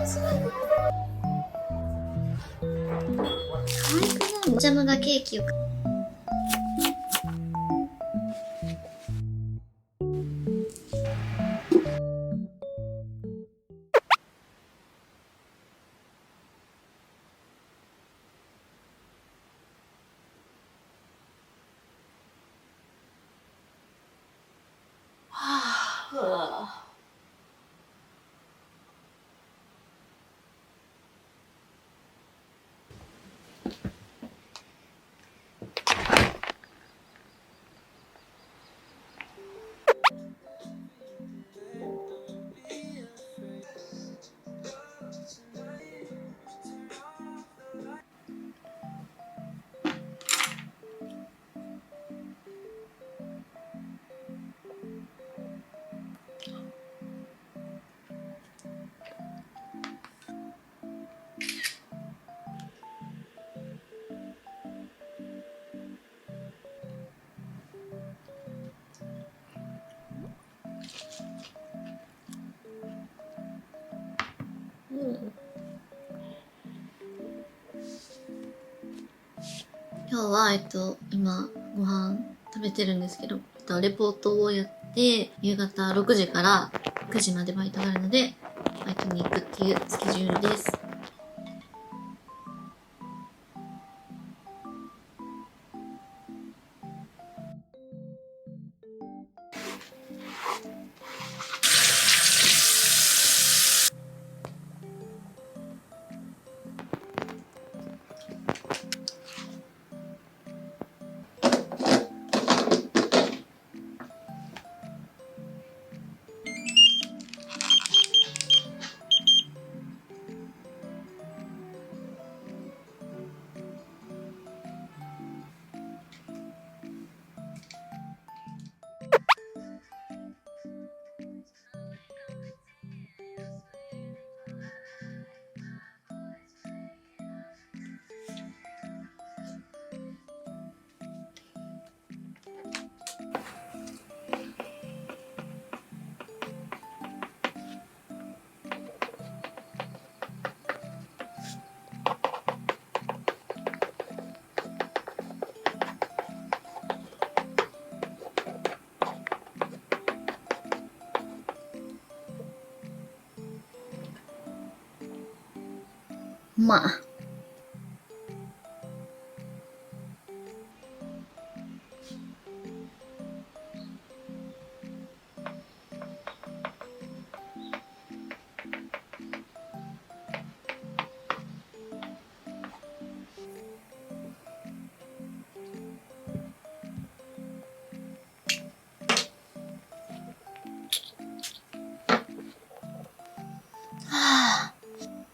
可愛くない？お邪魔がケーキを。今日は今ご飯食べてるんですけど、レポートをやって夕方6時から9時までバイトがあるのでバイトに行くっていうスケジュールです。まあ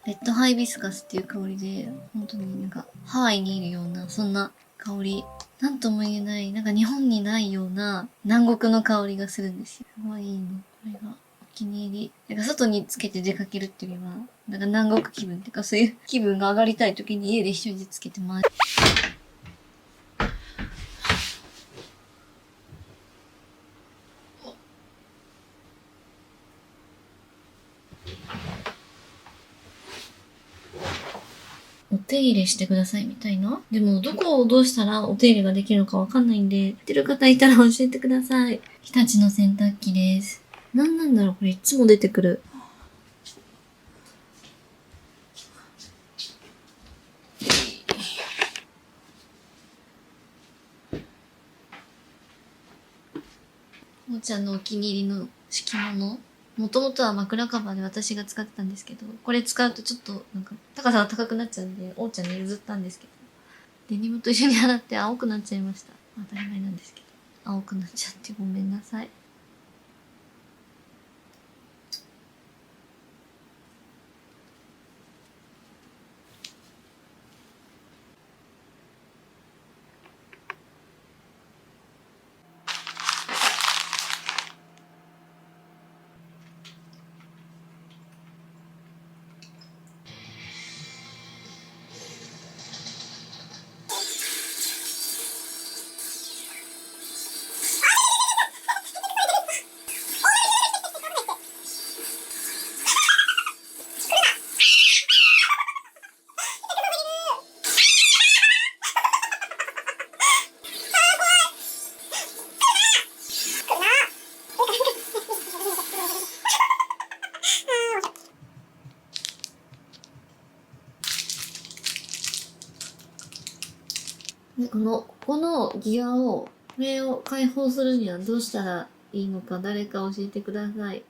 レッドハイビスカスっていう香りで、本当になんかハワイにいるような、そんな香り。なんとも言えない、なんか日本にないような南国の香りがするんですよ。すごいいいの。これがお気に入り。なんか外につけて出かけるっていうよりは、なんか南国気分っていうかそういう気分が上がりたい時に家で一緒につけてます。お手入れしてくださいみたいな。でも、どこをどうしたらお手入れができるのかわかんないんで、知ってる方いたら教えてください。日立の洗濯機です。なんなんだろう、これいつも出てくる。おーちゃんのお気に入りの敷物。もともとは枕カバーで私が使ってたんですけど、これ使うとちょっとなんか高さが高くなっちゃうんで、おーちゃんに譲ったんですけど、デニムと一緒に洗って青くなっちゃいました。当たり前なんですけど。青くなっちゃってごめんなさい。で、ここのギアを、これを解放するにはどうしたらいいのか、誰か教えてください。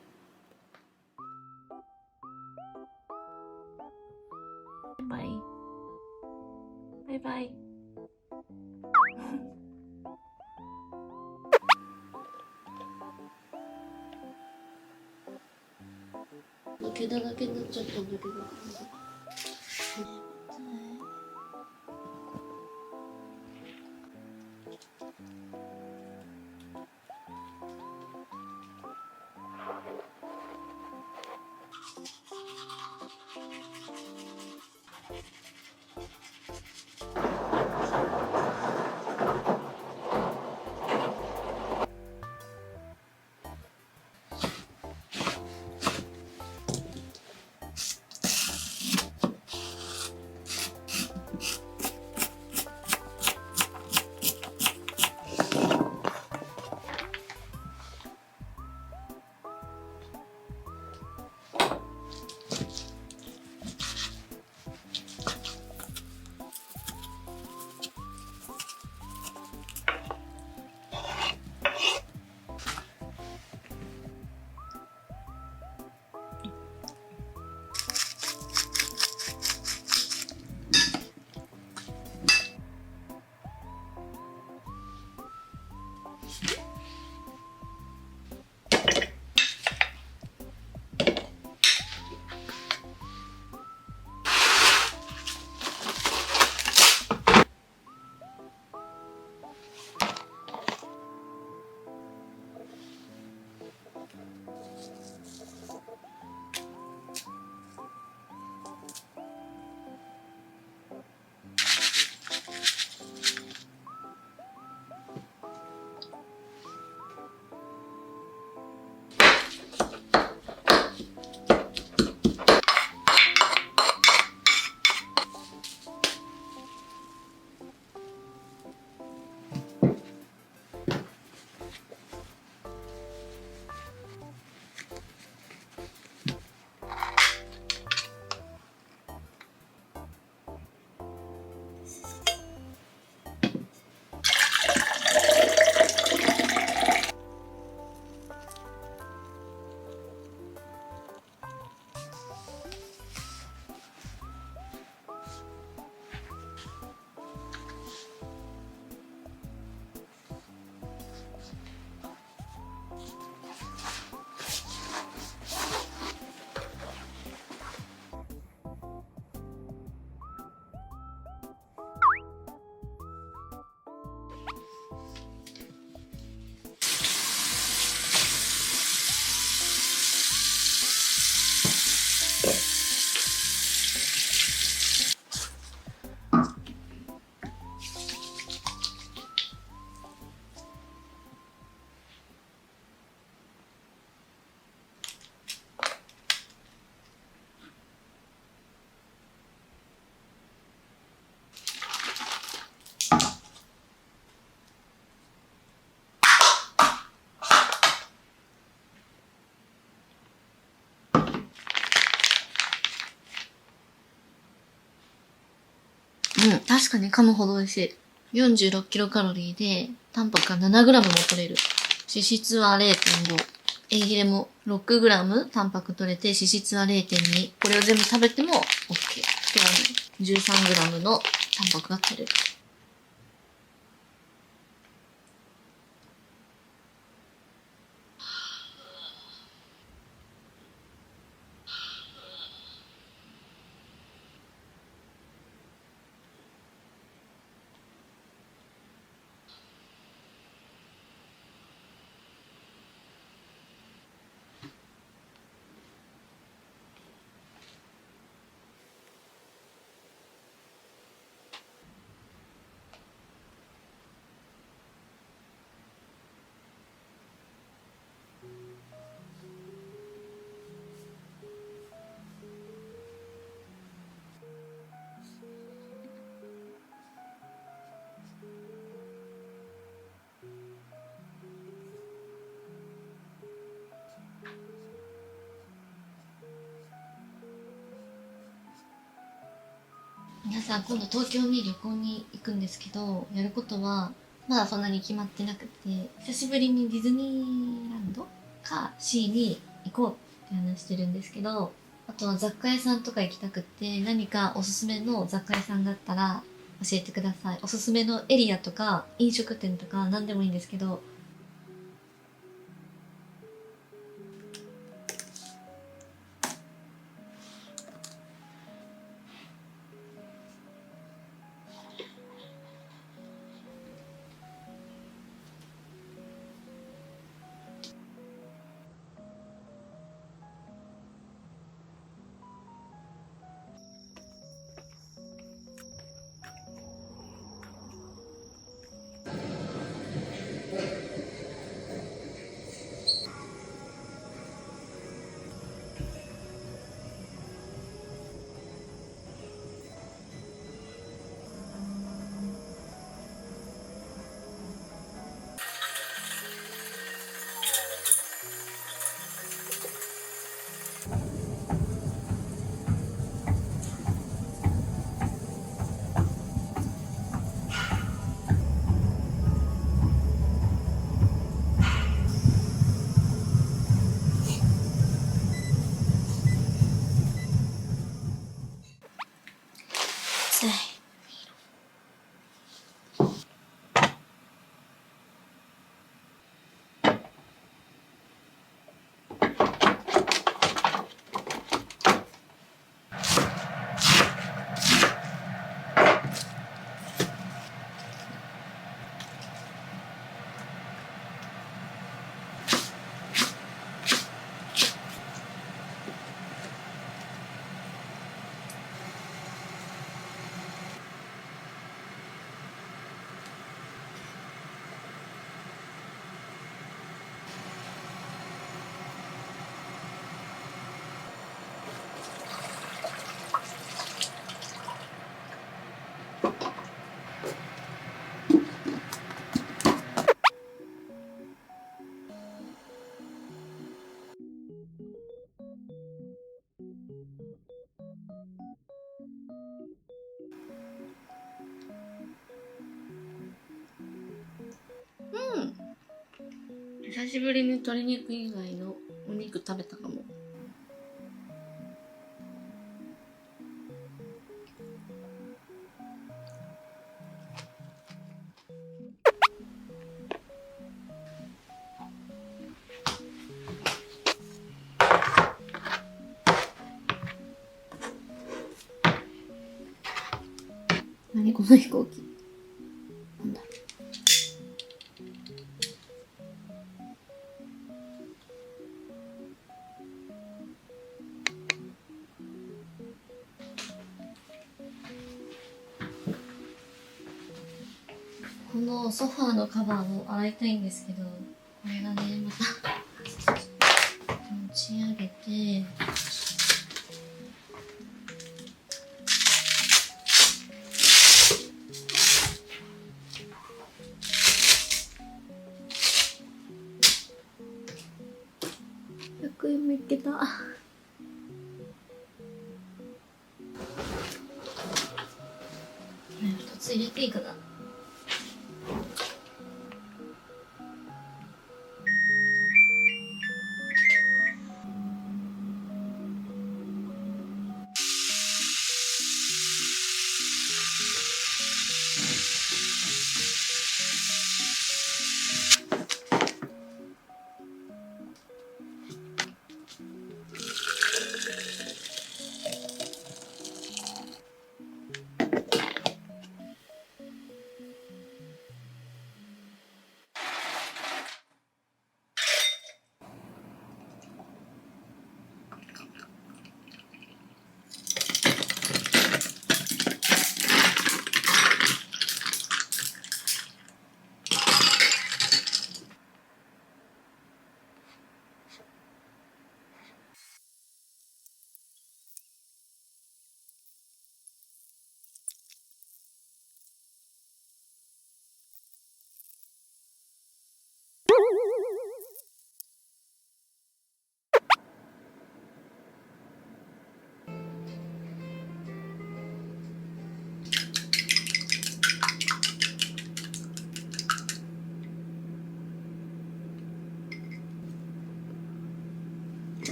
バイバイ。バイバイ。抜けただけになっちゃったんだけど。うん、確かに噛むほど美味しい。46キロカロリーで、タンパクが7グラムも取れる。脂質は0.5。エイヒレも6グラムタンパク取れて、脂質は0.2。これを全部食べても OK。今日は13グラムのタンパクが取れる。皆さん今度東京に旅行に行くんですけど、やることはまだそんなに決まってなくて、久しぶりにディズニーランドか C に行こうって話してるんですけど、あとは雑貨屋さんとか行きたくって、何かおすすめの雑貨屋さんがあったら教えてください。おすすめのエリアとか飲食店とか何でもいいんですけど。つい。久しぶりに鶏肉以外のお肉食べたかも。何この飛行機。なんだろう。このソファーのカバーを洗いたいんですけど、これがね、また持ち上げて、100円もいけた。2つ入れていいかな。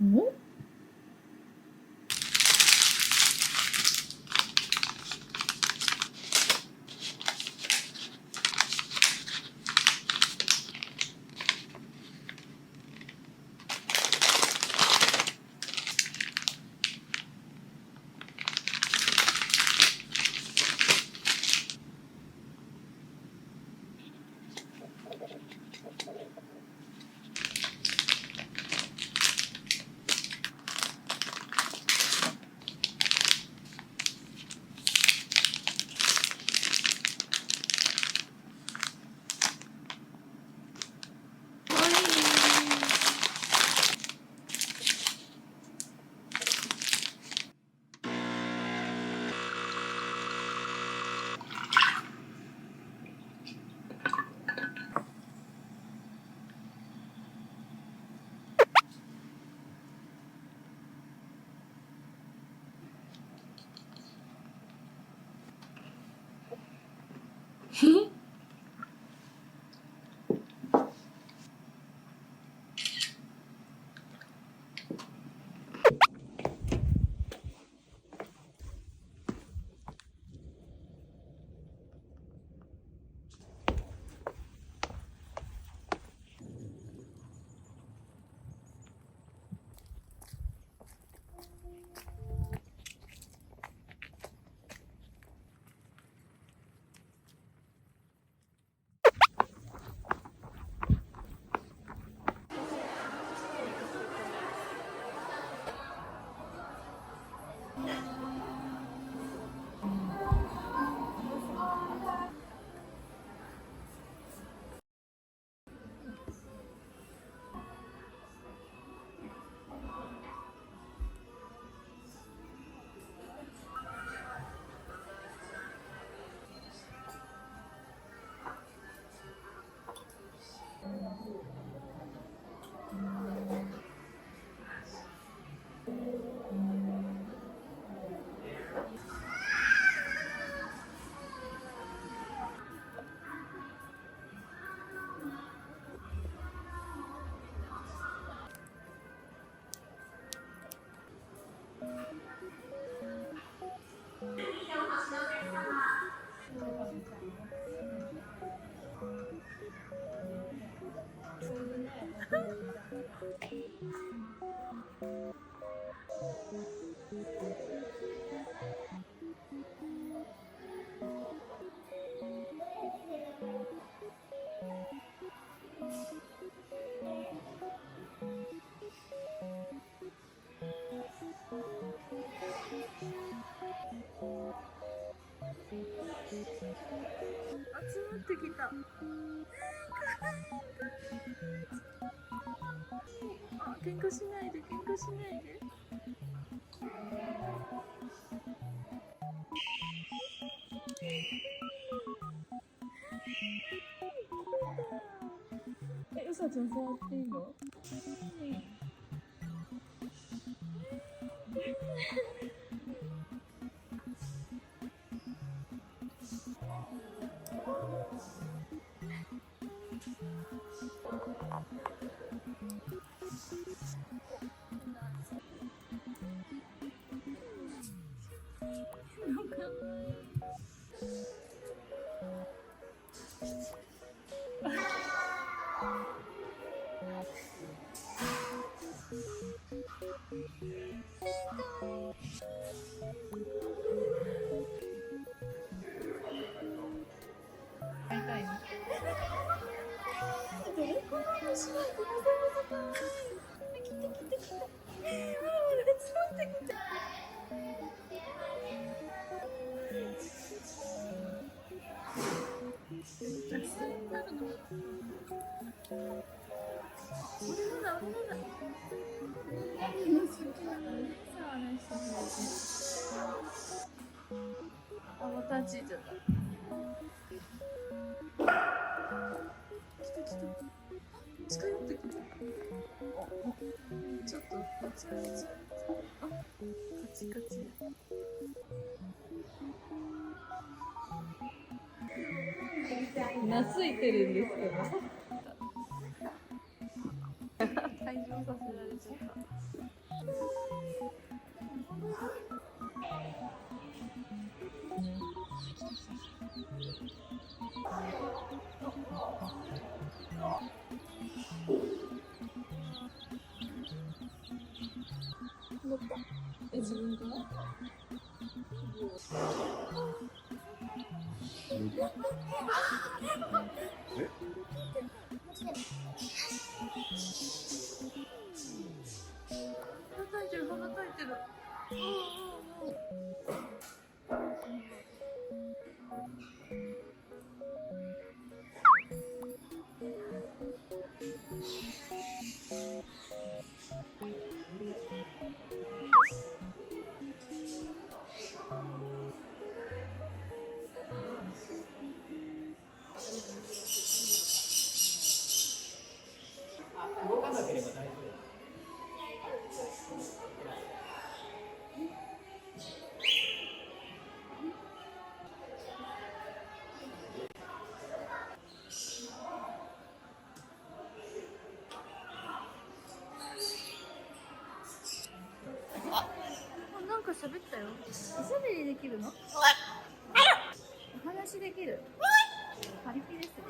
お集まってきた。あ、喧嘩しないで、喧嘩しないで。え、うさちゃん触っていいの？会いたいの？どれこの面白い。来て来て来て。ほらほら集まってきて。あ、またついちゃった。来た来た。近寄ってくる。ちょっとこっちこっち。あ、カチカチ。懐いてるんですけど。大丈夫。させられちゃった。乗った。自分から叩いてる、叩いてる。動かなければ大丈夫。なんか喋ったよ。おしゃべりできるの？お話できる。パリピですね。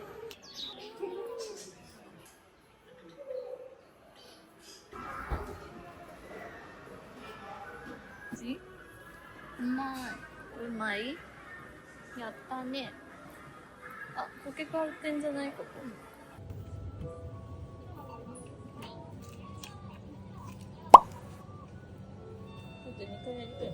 うまい。うまい？やったね。あ、ポケカ売ってんじゃないここ。だって2回やりたい。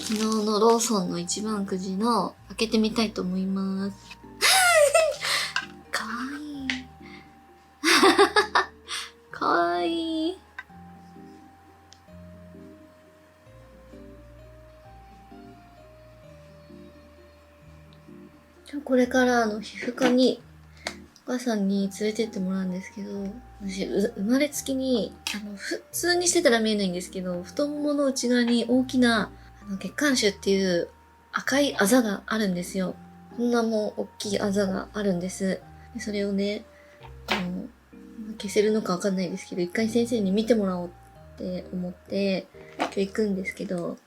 昨日のローソンの一番くじの開けてみたいと思います。かわいい。かわいい。これから皮膚科にお母さんに連れてってもらうんですけど、私生まれつきに普通にしてたら見えないんですけど、太ももの内側に大きな血管腫っていう赤いあざがあるんですよ。こんなもう大きいあざがあるんです。でそれをね、消せるのかわかんないですけど、一回先生に見てもらおうって思って、今日行くんですけど、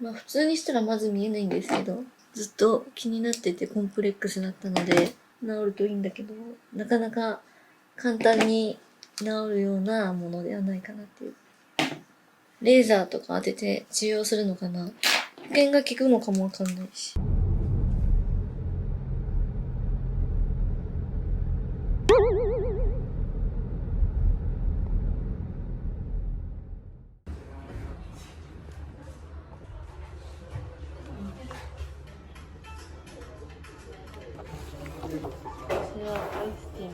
まあ普通にしたらまず見えないんですけど、ずっと気になっててコンプレックスだったので、治るといいんだけど、なかなか簡単に治るようなものではないかなっていう。レーザーとか当てて治療するのかな？保険が効くのかもわかんないし。それはアイスティーに。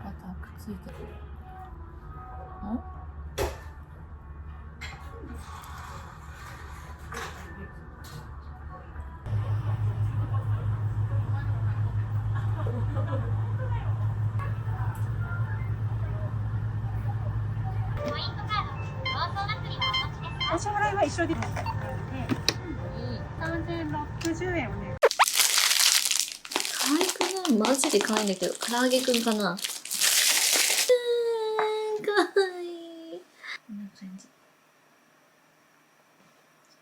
バターくっついてる。ん？は一緒で3060円をね。可愛くない？マジで可愛いんだけど、唐揚げくんかな？可愛い。こんな感じ。ちょ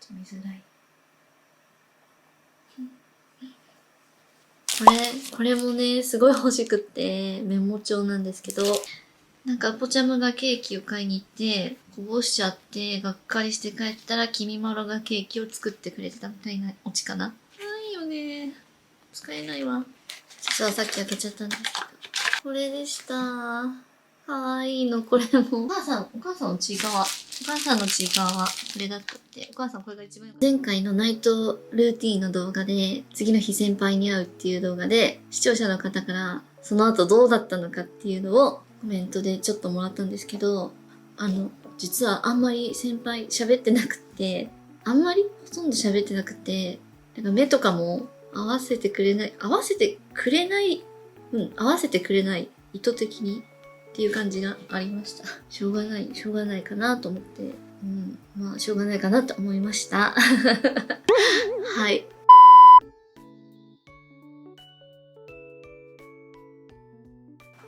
っと見づらい。これもね、すごい欲しくって、メモ帳なんですけど、なんか、ポチャムがケーキを買いに行って、こぼしちゃって、がっかりして帰ったら、きみまろがケーキを作ってくれてたみたいなオチかな。ないよね。使えないわ。実はさっき開けちゃったんですけど。これでした。かわいいの、これも。お母さんのちいかわ。お母さんのちいかわは、これだったって。お母さんこれが一番良かった。前回のナイトルーティーンの動画で、次の日先輩に会うっていう動画で、視聴者の方から、その後どうだったのかっていうのを、コメントでちょっともらったんですけど、実はあんまり先輩喋ってなくて、ほとんど喋ってなくて、なんか目とかも合わせてくれない、意図的にっていう感じがありました。しょうがないかなと思って、まあしょうがないかなと思いました。はい。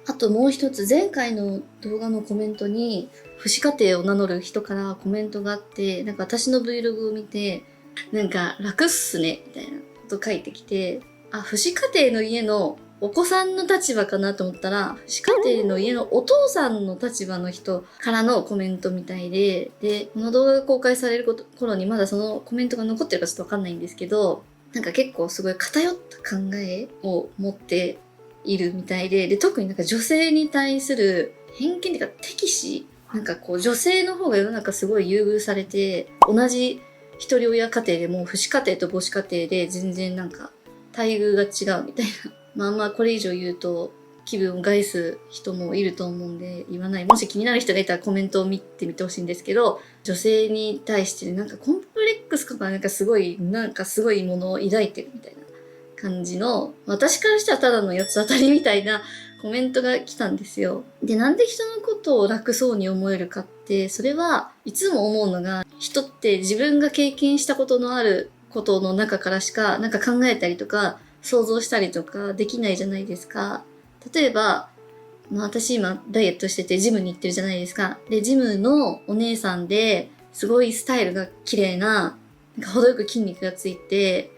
あともう一つ、前回の動画のコメントに、父子家庭を名乗る人からコメントがあって、なんか私の Vlog を見て、なんか楽っすね、みたいなこと書いてきて、父子家庭の家のお子さんの立場かなと思ったら、父子家庭の家のお父さんの立場の人からのコメントみたいで、で、この動画が公開される頃にまだそのコメントが残ってるかちょっとわかんないんですけど、なんか結構すごい偏った考えを持っているみたいで、特になんか女性に対する偏見っていうか敵視、なんかこう女性の方が世の中すごい優遇されて、同じ一人親家庭でも父子家庭と母子家庭で全然なんか待遇が違うみたいな。まあこれ以上言うと気分を害す人もいると思うんで言わない。もし気になる人がいたらコメントを見てみてほしいんですけど、女性に対してなんかコンプレックスとかなんかすごいものを抱いてるみたいな感じの、私からしたらただの八つ当たりみたいなコメントが来たんですよ。で、なんで人のことを楽そうに思えるかって、それはいつも思うのが、人って自分が経験したことのあることの中からしかなんか考えたりとか想像したりとかできないじゃないですか。例えば、私今ダイエットしててジムに行ってるじゃないですか。で、ジムのお姉さんですごいスタイルが綺麗な、なんか程よく筋肉がついて、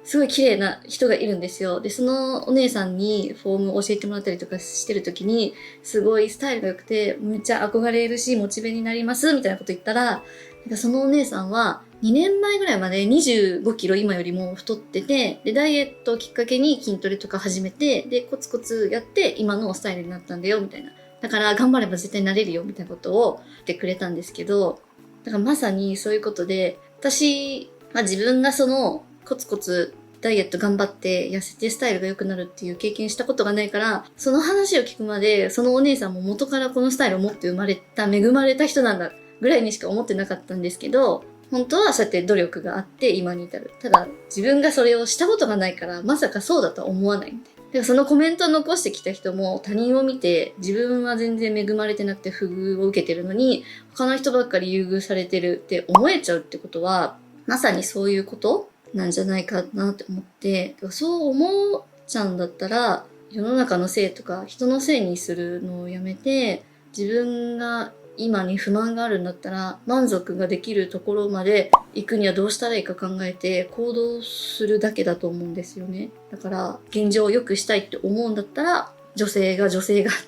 すごい綺麗な人がいるんですよ。で、そのお姉さんにフォームを教えてもらったりとかしてるときに、すごいスタイルが良くて、めっちゃ憧れるし、モチベになります、みたいなこと言ったら、なんかそのお姉さんは、2年前ぐらいまで25キロ今よりも太ってて、で、ダイエットをきっかけに筋トレとか始めて、で、コツコツやって今のスタイルになったんだよ、みたいな。だから頑張れば絶対なれるよ、みたいなことを言ってくれたんですけど、だからまさにそういうことで、私、自分がそのコツコツダイエット頑張って痩せてスタイルが良くなるっていう経験したことがないから、その話を聞くまで、そのお姉さんも元からこのスタイルを持って生まれた、恵まれた人なんだぐらいにしか思ってなかったんですけど、本当はそうやって努力があって今に至る。ただ、自分がそれをしたことがないから、まさかそうだとは思わないみたいな。だからそのコメントを残してきた人も他人を見て自分は全然恵まれてなくて不遇を受けてるのに、他の人ばっかり優遇されてるって思えちゃうってことは、まさにそういうことなんじゃないかなって思って、そう思っちゃうんだったら、世の中のせいとか人のせいにするのをやめて、自分が今に不満があるんだったら、満足ができるところまで行くにはどうしたらいいか考えて行動するだけだと思うんですよね。だから、現状を良くしたいって思うんだったら、女性がっ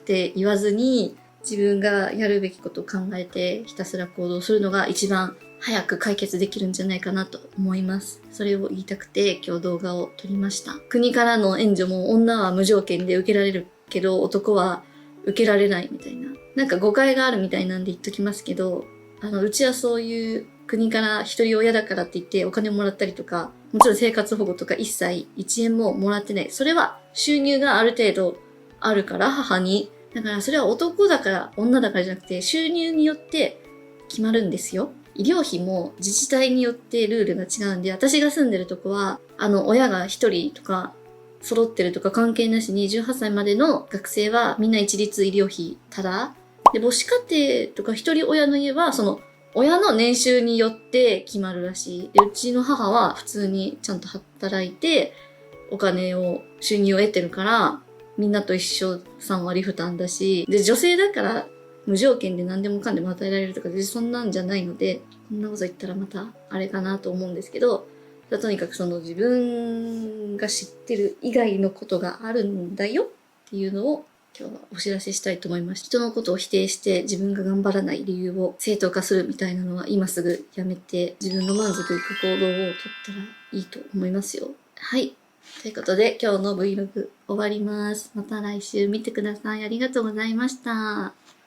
て言わずに、自分がやるべきことを考えてひたすら行動するのが一番早く解決できるんじゃないかなと思います。それを言いたくて今日動画を撮りました。国からの援助も女は無条件で受けられるけど男は受けられないみたいな。なんか誤解があるみたいなんで言っときますけど、うちはそういう国から一人親だからって言ってお金をもらったりとか、もちろん生活保護とか一切1円ももらってない。それは収入がある程度あるから母に。だからそれは男だから女だからじゃなくて収入によって決まるんですよ。医療費も自治体によってルールが違うんで、私が住んでるとこは、親が一人とか揃ってるとか関係なしに18歳までの学生はみんな一律医療費ただ。で、母子家庭とか一人親の家は、親の年収によって決まるらしい。で、うちの母は普通にちゃんと働いて、お金を、収入を得てるから、みんなと一緒3割負担だし、で、女性だから無条件で何でもかんでも与えられるとか、そんなんじゃないので、こんなこと言ったらまたあれかなと思うんですけど、とにかくその自分が知ってる以外のことがあるんだよっていうのを今日はお知らせしたいと思います。人のことを否定して自分が頑張らない理由を正当化するみたいなのは今すぐやめて自分の満足いく行動をとったらいいと思いますよ。はい。ということで今日の Vlog 終わります。また来週見てください。ありがとうございました。